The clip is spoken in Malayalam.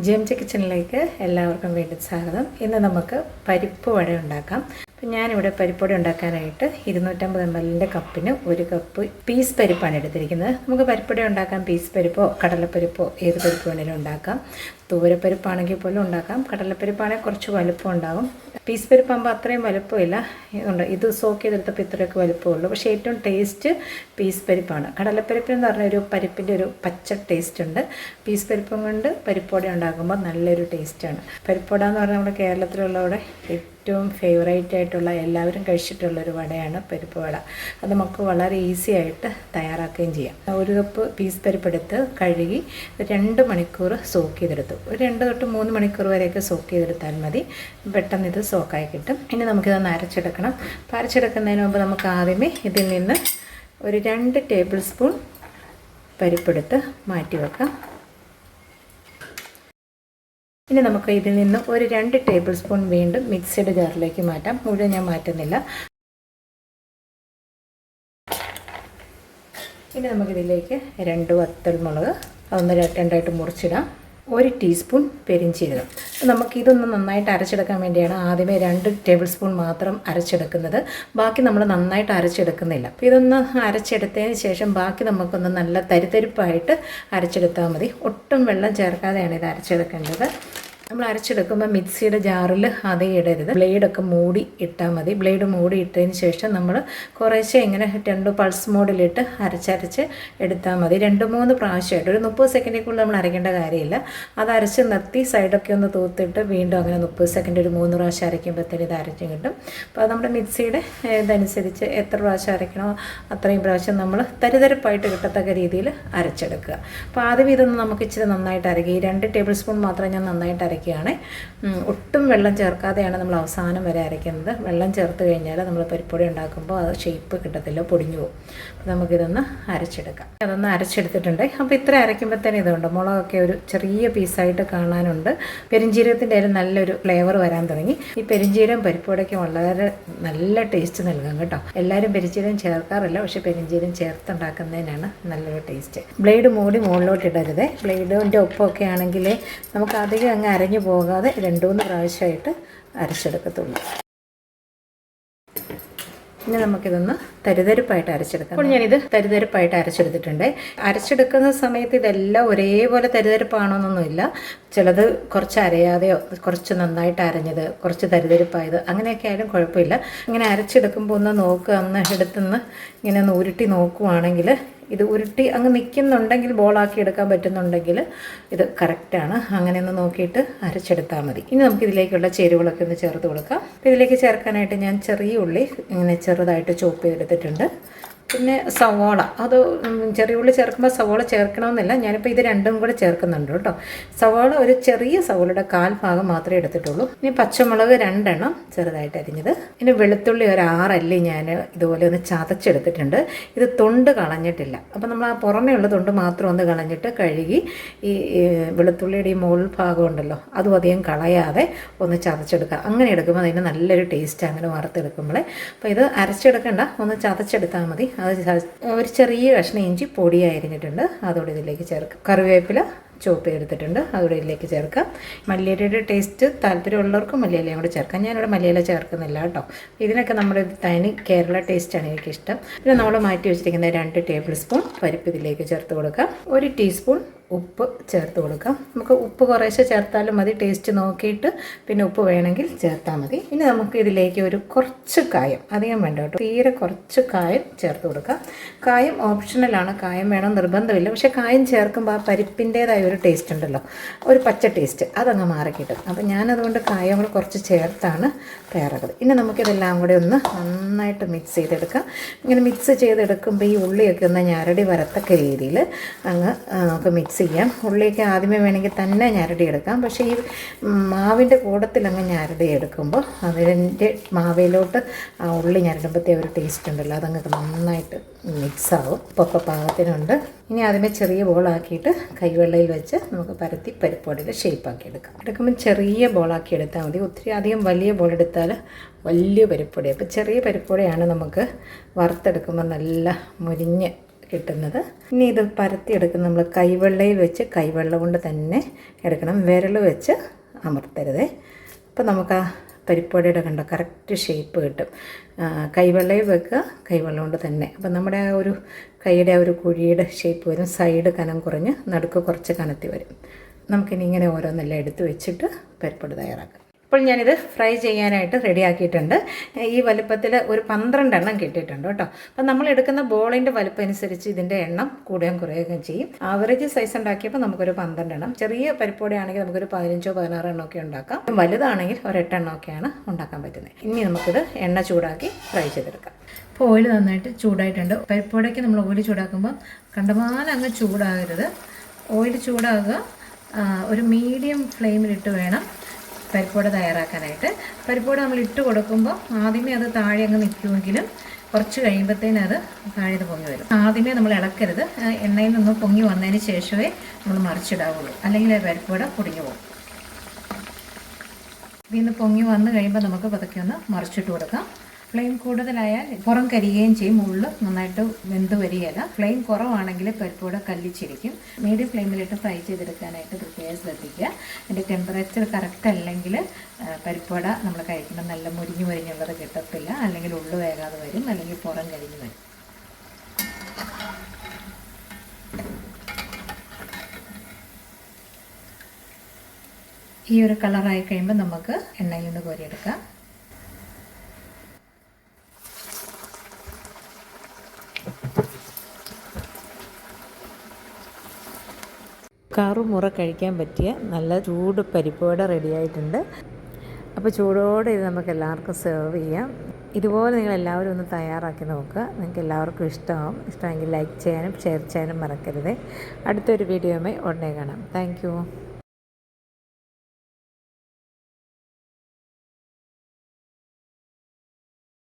ജെംജി കിച്ചണിലേക്ക് എല്ലാവർക്കും വീണ്ടും സ്വാഗതം. ഇന്ന് നമുക്ക് പരിപ്പ് വട ഉണ്ടാക്കാം. അപ്പം ഞാനിവിടെ പരിപ്പ് വട ഉണ്ടാക്കാനായിട്ട് 250 ml കപ്പിന് 1 കപ്പ് പീസ് പരിപ്പാണ് എടുത്തിരിക്കുന്നത്. നമുക്ക് പരിപ്പ് വട ഉണ്ടാക്കാം. പീസ് പരിപ്പോ കടലപ്പരിപ്പോ ഏത് പരിപ്പ് വേണമെങ്കിലും ഉണ്ടാക്കാം. തൂരപ്പരിപ്പാണെങ്കിൽ പോലും ഉണ്ടാക്കാം. കടലപ്പരിപ്പാണെങ്കിൽ കുറച്ച് വലുപ്പം ഉണ്ടാകും. പീസ് പരിപ്പാകുമ്പോൾ അത്രയും വലുപ്പമില്ല. ഇത് സോക്ക് ചെയ്തെടുത്തപ്പോൾ ഇത്രയൊക്കെ വലുപ്പമുള്ളൂ. പക്ഷേ ഏറ്റവും ടേസ്റ്റ് പീസ് പരിപ്പാണ്. കടലപ്പരിപ്പെന്ന് പറഞ്ഞ ഒരു പരിപ്പിൻ്റെ ഒരു പച്ച ടേസ്റ്റ് ഉണ്ട്. പീസ് പരിപ്പും കൊണ്ട് പരിപ്പോട ഉണ്ടാക്കുമ്പോൾ നല്ലൊരു ടേസ്റ്റാണ്. പരിപ്പോട എന്ന് പറഞ്ഞാൽ നമ്മുടെ കേരളത്തിലുള്ളവിടെ ഏറ്റവും ഫേവറേറ്റ് ആയിട്ടുള്ള എല്ലാവരും കഴിച്ചിട്ടുള്ളൊരു വടയാണ് പരിപ്പ് വട. അത് നമുക്ക് വളരെ ഈസി ആയിട്ട് തയ്യാറാക്കുകയും ചെയ്യാം. 1 കപ്പ് പീസ് പരിപ്പെടുത്ത് കഴുകി 2 മണിക്കൂർ സോക്ക് ചെയ്തെടുത്തു. ഒരു 2 തൊട്ട് 3 മണിക്കൂർ വരെയൊക്കെ സോക്ക് ചെയ്തെടുത്താൽ മതി. പെട്ടെന്ന് ഇത് സോക്കായി കിട്ടും. ഇനി നമുക്കിതൊന്ന് അരച്ചെടുക്കണം. അപ്പോൾ അരച്ചെടുക്കുന്നതിന് മുമ്പ് നമുക്ക് ആദ്യമേ ഇതിൽ നിന്ന് ഒരു 2 ടേബിൾ സ്പൂൺ പരിപ്പെടുത്ത് മാറ്റി വെക്കാം. ഇനി നമുക്ക് ഇതിൽ നിന്ന് ഒരു 2 ടേബിൾ സ്പൂൺ വീണ്ടും മിക്സിയുടെ ജാറിലേക്ക് മാറ്റാം. മുഴുവൻ ഞാൻ മാറ്റുന്നില്ല. ഇനി നമുക്കിതിലേക്ക് 2 വറ്റൽമുളക് അതൊന്ന് രണ്ടായിട്ട് മുറിച്ചിടാം. 1 ടീസ്പൂൺ പെരിഞ്ചീരകം. നമുക്കിതൊന്ന് നന്നായിട്ട് അരച്ചെടുക്കാൻ വേണ്ടിയാണ് ആദ്യമേ 2 ടേബിൾ സ്പൂൺ മാത്രം അരച്ചെടുക്കുന്നത്. ബാക്കി നമ്മൾ നന്നായിട്ട് അരച്ചെടുക്കുന്നില്ല. അപ്പോൾ ഇതൊന്ന് അരച്ചെടുത്തതിന് ശേഷം ബാക്കി നമുക്കൊന്ന് നല്ല തരിതരിപ്പായിട്ട് അരച്ചെടുത്താൽ മതി. ഒട്ടും വെള്ളം ചേർക്കാതെയാണ് ഇത് അരച്ചെടുക്കേണ്ടത്. നമ്മൾ അരച്ചെടുക്കുമ്പോൾ മിക്സിയുടെ ജാറിൽ അതേ ഇടരുത്. ബ്ലേഡൊക്കെ മൂടി ഇട്ടാൽ മതി. ബ്ലേഡ് മൂടി ഇട്ടതിന് ശേഷം നമ്മൾ കുറേശ്ശെ ഇങ്ങനെ 2 പൾസ് മോഡിലിട്ട് അരച്ചരച്ച് എടുത്താൽ മതി. 2-3 പ്രാവശ്യമായിട്ട് ഒരു 30 സെക്കൻഡിൽ നമ്മൾ അരയ്ക്കേണ്ട കാര്യമില്ല. അത് അരച്ച് നിർത്തി സൈഡൊക്കെ ഒന്ന് തൂത്തിട്ട് വീണ്ടും അങ്ങനെ 30 സെക്കൻഡ് ഒരു 3 പ്രാവശ്യം അരയ്ക്കുമ്പോഴത്തേന് ഇത് അരച്ച് കിട്ടും. അപ്പോൾ അത് നമ്മുടെ മിക്സിയുടെ ഇതനുസരിച്ച് എത്ര പ്രാവശ്യം അരയ്ക്കണോ അത്രയും പ്രാവശ്യം നമ്മൾ തരിതരിപ്പായിട്ട് കിട്ടത്തക്ക രീതിയിൽ അരച്ചെടുക്കുക. അപ്പോൾ ആദ്യം ഇതൊന്ന് നമുക്ക് ഇച്ചിരി നന്നായിട്ട് അരയ്ക്കുക. ഈ 2 ടേബിൾ സ്പൂൺ മാത്രം ഞാൻ നന്നായിട്ട് അരയ്ക്കുകയാണ്. ഒട്ടും വെള്ളം ചേർക്കാതെയാണ് നമ്മൾ അവസാനം വരെ അരയ്ക്കുന്നത്. വെള്ളം ചേർത്ത് കഴിഞ്ഞാൽ നമ്മൾ പരിപ്പൊടി ഉണ്ടാക്കുമ്പോൾ അത് ഷേപ്പ് കിട്ടത്തില്ല, പൊടിഞ്ഞു പോകും. അപ്പോൾ നമുക്കിതൊന്ന് അരച്ചെടുക്കാം. അതൊന്ന് അരച്ചെടുത്തിട്ടുണ്ട്. അപ്പോൾ ഇത്ര അരയ്ക്കുമ്പോൾ തന്നെ ഇതുണ്ട് മുളകൊക്കെ ഒരു ചെറിയ പീസായിട്ട് കാണാനുണ്ട്. പെരിഞ്ചീരകത്തിൻ്റെ അതിൽ നല്ലൊരു ഫ്ലേവർ വരാൻ തുടങ്ങി. ഈ പെരിഞ്ചീരകം പരിപ്പൊടിക്ക് വളരെ നല്ല ടേസ്റ്റ് നൽകാം കേട്ടോ. എല്ലാവരും പെരിഞ്ചീരകം ചേർക്കാറില്ല, പക്ഷേ പെരിഞ്ചീരകം ചേർത്തുണ്ടാക്കുന്നതിനാണ് നല്ലൊരു ടേസ്റ്റ്. ബ്ലേഡ് മൂടി മുകളിലോട്ട് ഇടരുത്. ബ്ലേഡിൻ്റെ ഒപ്പമൊക്കെ ആണെങ്കിൽ നമുക്ക് അധികം അങ്ങ് അരഞ്ഞു പോകാതെ 2-3 പ്രാവശ്യമായിട്ട് അരച്ചെടുക്കത്തുള്ളൂ. ഇനി നമുക്കിതൊന്ന് തരിതരിപ്പായിട്ട് അരച്ചെടുക്കാം. അപ്പോൾ ഞാനിത് തരിതരിപ്പായിട്ട് അരച്ചെടുത്തിട്ടുണ്ട്. അരച്ചെടുക്കുന്ന സമയത്ത് ഇതെല്ലാം ഒരേപോലെ തരിതരിപ്പാണോന്നൊന്നുമില്ല. ചിലത് കുറച്ച് അരയാതെയോ കുറച്ച് നന്നായിട്ട് അരഞ്ഞത് കുറച്ച് തരിതരിപ്പായത് അങ്ങനെയൊക്കെ ആയാലും കുഴപ്പമില്ല. ഇങ്ങനെ അരച്ചെടുക്കുമ്പോൾ ഒന്ന് നോക്കുക, ഒന്ന് എടുത്തുനിന്ന് ഇങ്ങനെ ഒന്ന് ഉരുട്ടി നോക്കുവാണെങ്കിൽ ഇത് ഉരുട്ടി അങ്ങ് നിൽക്കുന്നുണ്ടെങ്കിൽ ബോളാക്കി എടുക്കാൻ പറ്റുന്നുണ്ടെങ്കിൽ ഇത് കറക്റ്റാണ്. അങ്ങനെ ഒന്ന് നോക്കിയിട്ട് അരച്ചെടുത്താൽ മതി. ഇനി നമുക്കിതിലേക്കുള്ള ചേരുവകളൊക്കെ ഒന്ന് ചേർത്ത് കൊടുക്കാം. ഇതിലേക്ക് ചേർക്കാനായിട്ട് ഞാൻ ചെറിയ ഉള്ളി ഇങ്ങനെ ചെറുതായിട്ട് ചോപ്പ് ചെയ്തെടുത്തിട്ടുണ്ട്. പിന്നെ സവോള, അത് ചെറിയ ഉള്ളി ചേർക്കുമ്പോൾ സവോള ചേർക്കണമെന്നില്ല. ഞാനിപ്പോൾ ഇത് 2ഉം കൂടെ ചേർക്കുന്നുണ്ട് കേട്ടോ. സവോള ഒരു ചെറിയ സവോളയുടെ 1/4 ഭാഗം മാത്രമേ എടുത്തിട്ടുള്ളൂ. ഇനി പച്ചമുളക് 2 എണ്ണം ചെറുതായിട്ട് അരിഞ്ഞത്. ഇനി വെളുത്തുള്ളി ഒരു 6 അല്ലി ഞാൻ ഇതുപോലെ ഒന്ന് ചതച്ചെടുത്തിട്ടുണ്ട്. ഇത് തൊണ്ട് കളഞ്ഞിട്ടില്ല. അപ്പോൾ നമ്മൾ ആ പുറമേ ഉള്ള തൊണ്ട് മാത്രം ഒന്ന് കളഞ്ഞിട്ട് കഴുകി ഈ വെളുത്തുള്ളിയുടെ ഈ മുകൾ ഭാഗം ഉണ്ടല്ലോ അതും അധികം കളയാതെ ഒന്ന് ചതച്ചെടുക്കുക. അങ്ങനെ എടുക്കുമ്പോൾ അതിന് നല്ലൊരു ടേസ്റ്റ് അങ്ങനെ വറുത്തെടുക്കുമ്പോഴേ. അപ്പോൾ ഇത് അരച്ചെടുക്കണ്ട, ഒന്ന് ചതച്ചെടുത്താൽ മതി. അത് ഒരു ചെറിയ കഷ്ണം ഇഞ്ചി പൊടിയായിരിഞ്ഞിട്ടുണ്ട്, അതോടെ ഇതിലേക്ക് ചേർക്കാം. കറിവേപ്പില ചോപ്പ് ചെയ്തെടുത്തിട്ടുണ്ട്, അതോടെ ഇതിലേക്ക് ചേർക്കാം. മല്ലിയിലയുടെ ടേസ്റ്റ് താല്പര്യമുള്ളവർക്ക് മല്ലിയിലയും കൂടെ ചേർക്കാം. ഞാനിവിടെ മല്ലിയില ചേർക്കുന്നില്ല കേട്ടോ. ഇതിനൊക്കെ നമ്മുടെ തനി കേരള ടേസ്റ്റാണ് എനിക്കിഷ്ടം. പിന്നെ നമ്മൾ മാറ്റി വെച്ചിരിക്കുന്ന 2 ടേബിൾ സ്പൂൺ പരിപ്പ് ഇതിലേക്ക് ചേർത്ത് കൊടുക്കാം. 1 ടീസ്പൂൺ ഉപ്പ് ചേർത്ത് കൊടുക്കാം. നമുക്ക് ഉപ്പ് കുറേശ്ശെ ചേർത്താലും മതി. ടേസ്റ്റ് നോക്കിയിട്ട് പിന്നെ ഉപ്പ് വേണമെങ്കിൽ ചേർത്താൽ മതി. ഇനി നമുക്ക് ഇതിലേക്ക് ഒരു കുറച്ച് കായം, അധികം വേണ്ട കേട്ടോ, തീരെ കുറച്ച് കായം ചേർത്ത് കൊടുക്കാം. കായം ഓപ്ഷണലാണ്. കായം വേണം നിർബന്ധമില്ല. പക്ഷേ കായം ചേർക്കുമ്പോൾ ആ പരിപ്പിൻ്റേതായ ഒരു ടേസ്റ്റ് ഉണ്ടല്ലോ, ഒരു പച്ച ടേസ്റ്റ്, അതങ്ങ് മാറിക്കിട്ടും. അപ്പോൾ ഞാനതുകൊണ്ട് കായം കൂടെ കുറച്ച് ചേർത്താണ് തയ്യാറാക്കുന്നത്. ഇനി നമുക്കിതെല്ലാം കൂടെ ഒന്ന് നന്നായിട്ട് മിക്സ് ചെയ്തെടുക്കാം. ഇങ്ങനെ മിക്സ് ചെയ്തെടുക്കുമ്പോൾ ഈ ഉള്ളിയൊക്കെ ഒന്ന് ഞരടി വരത്തക്ക രീതിയിൽ അങ്ങ് നമുക്ക് മിക്സ് ചെയ്യാം. ഉള്ളിയൊക്കെ ആദ്യമേ വേണമെങ്കിൽ തന്നെ ഞരടി എടുക്കാം. പക്ഷേ ഈ മാവിൻ്റെ കൂടത്തിൽ അങ്ങ് ഞരടി എടുക്കുമ്പോൾ അതിൻ്റെ മാവിലോട്ട് ആ ഉള്ളി ഞരടുമ്പോഴത്തേ ഒരു ടേസ്റ്റ് ഉണ്ടല്ലോ, അതങ്ങ് നന്നായിട്ട് മിക്സാവും. ഉപ്പൊക്കെ പാകത്തിനുണ്ട്. ഇനി ആദ്യമേ ചെറിയ ബോളാക്കിയിട്ട് കൈവെള്ളയിൽ വെച്ച് നമുക്ക് പരത്തി പരിപ്പോടിയിൽ ഷേപ്പാക്കി എടുക്കാം. എടുക്കുമ്പോൾ ചെറിയ ബോളാക്കി എടുത്താൽ മതി. ഒത്തിരി അധികം വലിയ ബോൾ എടുത്താൽ വലിയ പരിപ്പൊടി. അപ്പോൾ ചെറിയ പരിപ്പൊടിയാണ് നമുക്ക് വറുത്തെടുക്കുമ്പോൾ നല്ല മുരിഞ്ഞ് കിട്ടുന്നത്. ഇനി ഇത് പരത്തിയെടുക്കുന്ന നമ്മൾ കൈവെള്ളയിൽ വെച്ച് കൈവെള്ളം കൊണ്ട് തന്നെ എടുക്കണം, വിരൽ വെച്ച് അമർത്തരുതേ. അപ്പോൾ നമുക്ക് ആ പരിപ്പുവടയുടെ കണ്ടോ കറക്റ്റ് ഷേപ്പ് കിട്ടും. കൈവെള്ളയിൽ വെക്കുക, കൈവെള്ളം കൊണ്ട് തന്നെ. അപ്പം നമ്മുടെ ആ ഒരു കൈയുടെ ആ ഒരു കുഴിയുടെ ഷേപ്പ് വരും, സൈഡ് കനം കുറഞ്ഞ് നടുക്ക് കുറച്ച് കനത്തി വരും. നമുക്കിനി ഇങ്ങനെ ഓരോന്നെല്ലാം എടുത്ത് വെച്ചിട്ട് പരിപ്പുവട തയ്യാറാക്കാം. ഇപ്പോൾ ഞാനിത് ഫ്രൈ ചെയ്യാനായിട്ട് റെഡിയാക്കിയിട്ടുണ്ട്. ഈ വലുപ്പത്തിൽ ഒരു 12 എണ്ണം കിട്ടിയിട്ടുണ്ട് കേട്ടോ. അപ്പം നമ്മൾ എടുക്കുന്ന ബോളിൻ്റെ വലുപ്പം അനുസരിച്ച് ഇതിൻ്റെ എണ്ണം കൂടുകയും കുറയുകയും ചെയ്യും. ആവറേജ് സൈസ് ഉണ്ടാക്കിയപ്പോൾ നമുക്കൊരു 12 എണ്ണം, ചെറിയ പരിപ്പോടെയാണെങ്കിൽ നമുക്കൊരു 15 16 എണ്ണമൊക്കെ ഉണ്ടാക്കാം. വലുതാണെങ്കിൽ ഒരു 8 എണ്ണമൊക്കെയാണ് ഉണ്ടാക്കാൻ പറ്റുന്നത്. ഇനി നമുക്കിത് എണ്ണ ചൂടാക്കി ഫ്രൈ ചെയ്തെടുക്കാം. ഇപ്പോൾ ഓയിൽ നന്നായിട്ട് ചൂടായിട്ടുണ്ട്. പരിപ്പോടയ്ക്ക് നമ്മൾ ഓയിൽ ചൂടാക്കുമ്പോൾ കണ്ടമാനം അങ്ങ് ചൂടാകരുത്. ഓയിൽ ചൂടാകുക, ഒരു മീഡിയം ഫ്ലെയിമിലിട്ട് വേണം പരിപ്പുവട തയ്യാറാക്കാനായിട്ട്. പരിപ്പുവട നമ്മൾ ഇട്ട് കൊടുക്കുമ്പോൾ ആദ്യമേ അത് താഴെ അങ്ങ് നിൽക്കുമെങ്കിലും കുറച്ച് കഴിയുമ്പോഴത്തേനും അത് താഴെ പൊങ്ങി വരും. ആദ്യമേ നമ്മൾ ഇളക്കരുത്, എണ്ണയിൽ നിന്ന് പൊങ്ങി വന്നതിന് ശേഷമേ നമ്മൾ മറിച്ചിടാവുള്ളൂ, അല്ലെങ്കിൽ പരിപ്പുവട പൊടിഞ്ഞു പോകും. ഇതിൽ നിന്ന് പൊങ്ങി വന്ന് കഴിയുമ്പോൾ നമുക്ക് പതുക്കെ ഒന്ന് മറിച്ചിട്ട് കൊടുക്കാം. ഫ്ലെയിം കൂടുതലായാൽ പുറം കരിയുകയും ചെയ്യും, ഉള്ളു നന്നായിട്ട് വെന്ത് വരികയില്ല. ഫ്ലെയിം കുറവാണെങ്കിൽ പരിപ്പുവട കല്ലിച്ചിരിക്കും. മീഡിയം ഫ്ലെയിമിലിട്ട് ഫ്രൈ ചെയ്തെടുക്കാനായിട്ട് പ്രത്യേകം ശ്രദ്ധിക്കുക. അതിൻ്റെ ടെമ്പറേച്ചർ കറക്റ്റ് അല്ലെങ്കിൽ പരിപ്പുവട നമ്മൾ കഴിക്കുമ്പോൾ നല്ല മുരിഞ്ഞുള്ളത് കിട്ടത്തില്ല, അല്ലെങ്കിൽ ഉള്ളു വേകാതെ വരും, അല്ലെങ്കിൽ പുറം കരിഞ്ഞു വരും. ഈ ഒരു കളറായി കഴിയുമ്പോൾ നമുക്ക് എണ്ണയിൽ നിന്ന് കോരിയെടുക്കാം. കറുമുറ കഴിക്കാൻ പറ്റിയ നല്ല ചൂട് പരിപ്പുവട റെഡിയായിട്ടുണ്ട്. അപ്പോൾ ചൂടോടെ ഇത് നമുക്ക് എല്ലാവർക്കും സെർവ് ചെയ്യാം. ഇതുപോലെ നിങ്ങൾ എല്ലാവരും ഒന്ന് തയ്യാറാക്കി നോക്കുക. നിങ്ങൾക്ക് എല്ലാവർക്കും ഇഷ്ടമാവും. ഇഷ്ടമെങ്കിൽ ലൈക്ക് ചെയ്യാനും ഷെയർ ചെയ്യാനും മറക്കരുത്. അടുത്തൊരു വീഡിയോയുമായി ഉടനെ കാണാം. താങ്ക്